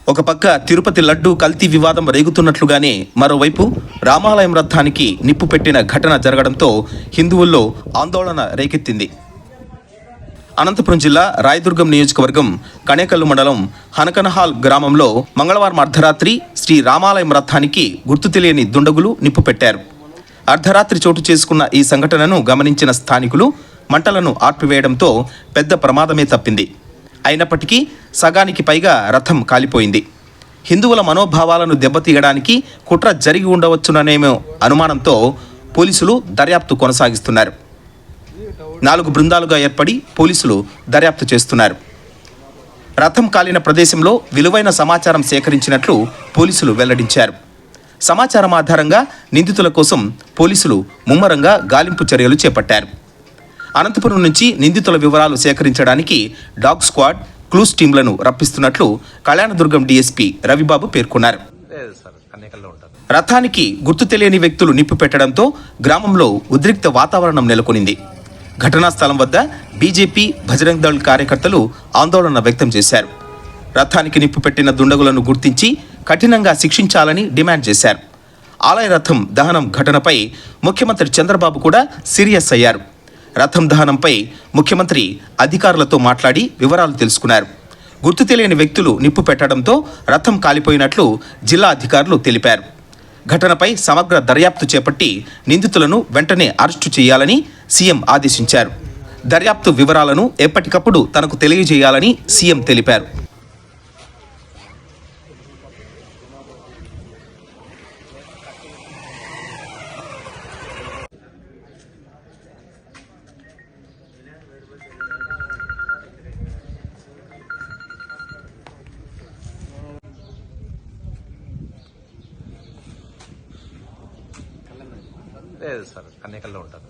ఒక పక్క తిరుపతి లడ్డు కల్తీ వివాదం రేగుతున్నట్లుగానే మరోవైపు రామాలయం రథానికి నిప్పు పెట్టిన ఘటన జరగడంతో హిందువుల్లో ఆందోళన రేకెత్తింది. అనంతపురం జిల్లా రాయదుర్గం నియోజకవర్గం కణేకల్లు మండలం హనకనహాల్ గ్రామంలో మంగళవారం అర్ధరాత్రి శ్రీ రామాలయం రథానికి గుర్తు తెలియని దుండగులు నిప్పు పెట్టారు. అర్ధరాత్రి చోటు చేసుకున్న ఈ సంఘటనను గమనించిన స్థానికులు మంటలను ఆర్పివేయడంతో పెద్ద ప్రమాదమే తప్పింది. అయినప్పటికీ సగానికి పైగా రథం కాలిపోయింది. హిందువుల మనోభావాలను దెబ్బతీయడానికి కుట్ర జరిగి ఉండవచ్చుననేమో అనుమానంతో పోలీసులు దర్యాప్తు కొనసాగిస్తున్నారు. 4 బృందాలుగా ఏర్పడి పోలీసులు దర్యాప్తు చేస్తున్నారు. రథం కాలిన ప్రదేశంలో విలువైన సమాచారం సేకరించినట్లు పోలీసులు వెల్లడించారు. సమాచారం ఆధారంగా నిందితుల కోసం పోలీసులు ముమ్మరంగా గాలింపు చర్యలు చేపట్టారు. అనంతపురం నుంచి నిందితుల వివరాలు సేకరించడానికి డాగ్ స్క్వాడ్, క్లూస్ టీంలను రప్పిస్తున్నట్లు కళ్యాణదుర్గం డీఎస్పీ రవిబాబు పేర్కొన్నారు. రథానికి గుర్తు తెలియని వ్యక్తులు నిప్పు పెట్టడంతో గ్రామంలో ఉద్రిక్త వాతావరణం నెలకొనింది. ఘటనా స్థలం వద్ద బీజేపీ, బజరంగ్ దళ్ కార్యకర్తలు ఆందోళన వ్యక్తం చేశారు. రథానికి నిప్పు పెట్టిన దుండగులను గుర్తించి కఠినంగా శిక్షించాలని డిమాండ్ చేశారు. ఆలయ రథం దహనం ఘటనపై ముఖ్యమంత్రి చంద్రబాబు కూడా సీరియస్ అయ్యారు. రథం దహనంపై ముఖ్యమంత్రి అధికారులతో మాట్లాడి వివరాలు తెలుసుకున్నారు. గుర్తు తెలియని వ్యక్తులు నిప్పు పెట్టడంతో రథం కాలిపోయినట్లు జిల్లా అధికారులు తెలిపారు. ఘటనపై సమగ్ర దర్యాప్తు చేపట్టి నిందితులను వెంటనే అరెస్టు చేయాలని సీఎం ఆదేశించారు. దర్యాప్తు వివరాలను ఎప్పటికప్పుడు తనకు తెలియజేయాలని సీఎం తెలిపారు. లేదు సార్, కన్నేకల్లో ఉంటారు.